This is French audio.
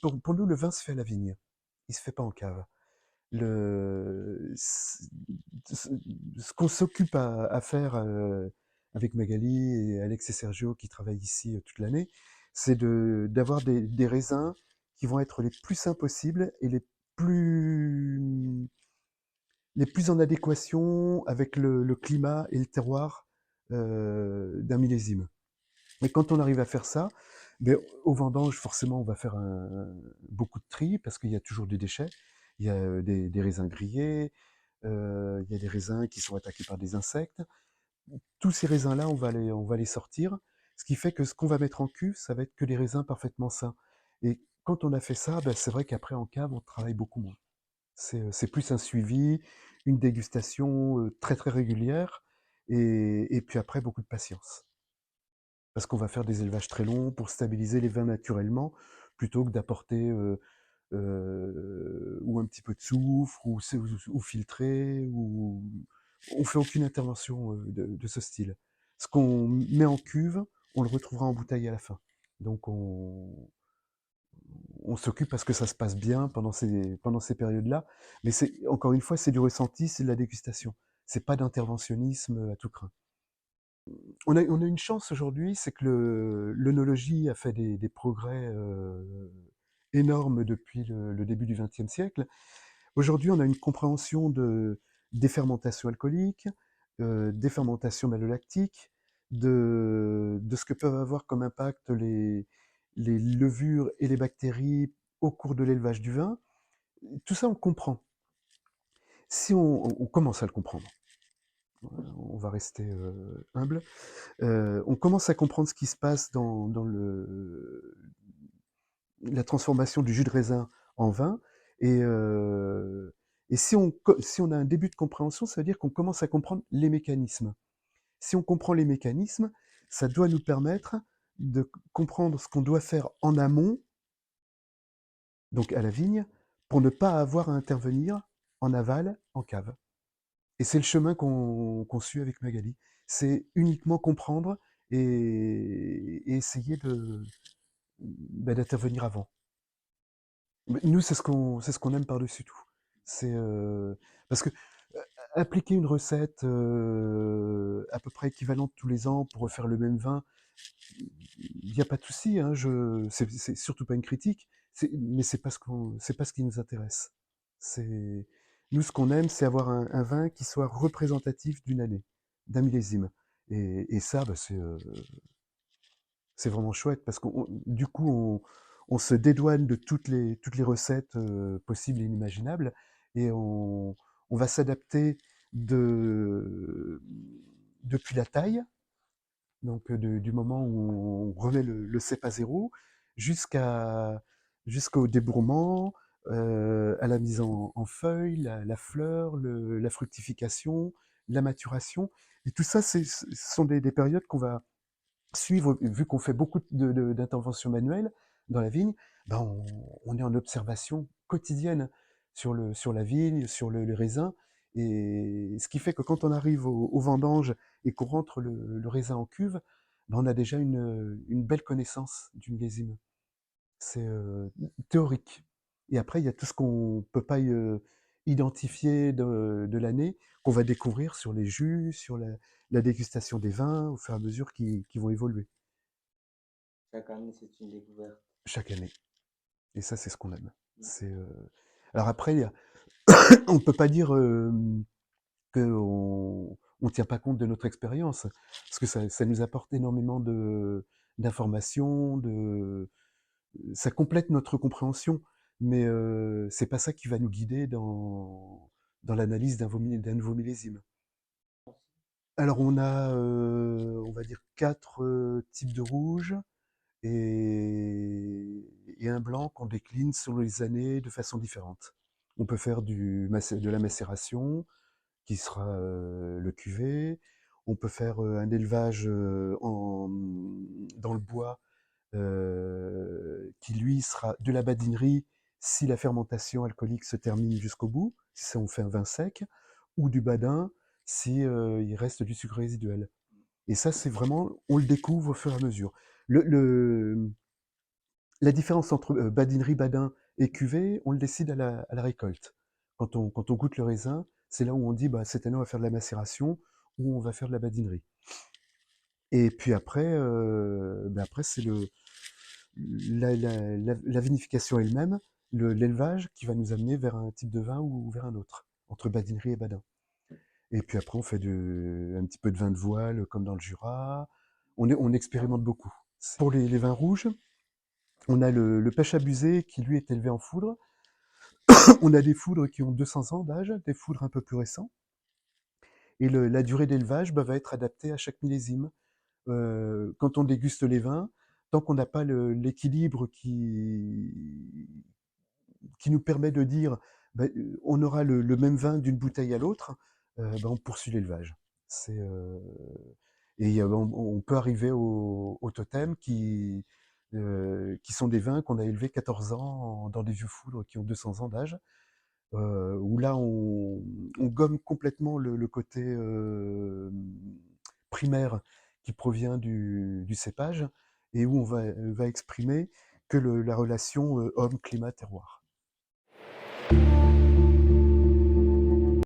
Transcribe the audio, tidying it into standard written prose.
pour nous, le vin se fait à la vigne. Il se fait pas en cave. Le c ce ce qu'on s'occupe à faire, avec Magali et Alex et Sergio qui travaillent ici, toute l'année, c'est d'avoir des raisins qui vont être les plus sains possibles et plus les plus en adéquation avec le climat et le terroir, d'un millésime. Et quand on arrive à faire ça, beh, aux vendanges, forcément, on va faire beaucoup de tri parce qu'il y a toujours des déchets. Il y a des raisins grillés, il y a des raisins qui sont attaqués par des insectes. Tous ces raisins-là, on va les sortir, ce qui fait que ce qu'on va mettre en cuve, ça va être que des raisins parfaitement sains. Et quand on a fait ça, bah, c'est vrai qu'après en cave, on travaille beaucoup moins. C'est plus un suivi, une dégustation très très régulière, et puis après beaucoup de patience. Parce qu'on va faire des élevages très longs pour stabiliser les vins naturellement, plutôt que d'apporter ou un petit peu de soufre, ou filtrer, ou on fait aucune intervention de ce style. Ce qu'on met en cuve, on le retrouvera en bouteille à la fin. Donc on s'occupe parce que ça se passe bien pendant ces périodes-là. Mais encore une fois, c'est du ressenti, c'est de la dégustation. C'est pas d'interventionnisme à tout crin. On a une chance aujourd'hui, c'est que l'œnologie a fait des progrès énormes depuis le début du XXe siècle. Aujourd'hui, on a une compréhension des fermentations alcooliques, des fermentations malolactiques, de ce que peuvent avoir comme impact les levures et les bactéries au cours de l'élevage du vin. Tout ça, on comprend. Si on commence à le comprendre, on va rester humble. On commence à comprendre ce qui se passe dans la transformation du jus de raisin en vin. Et, et si on a un début de compréhension, ça veut dire qu'on commence à comprendre les mécanismes. Si on comprend les mécanismes, ça doit nous permettre de comprendre ce qu'on doit faire en amont, donc à la vigne, pour ne pas avoir à intervenir en aval, en cave. Et c'est le chemin qu'on suit avec Magali. C'est uniquement comprendre et essayer d'intervenir avant. Mais nous, c'est ce qu'on aime par-dessus tout. C'est parce que appliquer une recette à peu près équivalente tous les ans pour refaire le même vin, il n'y a pas de souci. Hein, c'est surtout pas une critique. Mais c'est pas ce qui nous intéresse. C'est nous, ce qu'on aime, c'est avoir un vin qui soit représentatif d'une année, d'un millésime. Et ça, bah, c'est vraiment chouette parce que du coup, on se dédouane de toutes les recettes possibles et inimaginables, et on va s'adapter depuis la taille, donc du moment où on remet le cep à zéro jusqu'au débourrement, à la mise en feuilles, la fleur, la fructification, la maturation. Et tout ça, ce sont des périodes qu'on va suivre, vu qu'on fait beaucoup d'interventions manuelles dans la vigne. Ben on est en observation quotidienne sur la vigne, sur le raisin, et ce qui fait que quand on arrive au vendange et qu'on rentre le raisin en cuve, ben on a déjà une belle connaissance du millésime. C'est théorique. Et après, il y a tout ce qu'on peut pas identifier de l'année, qu'on va découvrir sur les jus, sur la dégustation des vins, au fur et à mesure qui vont évoluer Chaque année, c'est une découverte. chaque année. Et ça, c'est ce qu'on aime. Mm. Alors après, on peut pas dire qu'on on tient pas compte de notre expérience, parce que ça nous apporte énormément d'informations, ça complète notre compréhension, mais c'est pas ça qui va nous guider dans l'analyse d'un nouveau millésime. Alors on va dire 4 types de rouges, et un blanc qu'on décline selon les années de façon différente. On peut faire de la macération, qui sera le cuvée. On peut faire un élevage dans le bois, qui lui sera de la badinerie si la fermentation alcoolique se termine jusqu'au bout, si ça on fait un vin sec, ou du badin si il reste du sucre résiduel. Et ça, c'est vraiment, on le découvre au fur et à mesure. Le, le- La différence entre badinerie, badin et cuvée, on le décide à la récolte. Quand on goûte le raisin, c'est là où on dit bah, cette année on va faire de la macération ou on va faire de la badinerie. Et puis après, après c'est la vinification elle-même, l'élevage qui va nous amener vers un type de vin ou vers un autre, entre badinerie et badin. Et puis après, on fait un petit peu de vin de voile, comme dans le Jura. On expérimente beaucoup. Pour les vins rouges, on a le pêche abusé qui, lui, est élevé en foudre. On a des foudres qui ont 200 ans d'âge, des foudres un peu plus récents. Et la durée d'élevage va être adaptée à chaque millésime. Quand on déguste les vins, tant qu'on n'a pas l'équilibre qui nous permet de dire bah, on aura le même vin d'une bouteille à l'autre, bah, on poursuit l'élevage. Et on peut arriver au totem qui sont des vins qu'on a élevés 14 ans dans des vieux foudres qui ont 200 ans d'âge, où là on gomme complètement le côté primaire qui provient du cépage et où on va exprimer que la relation homme, climat, terroir.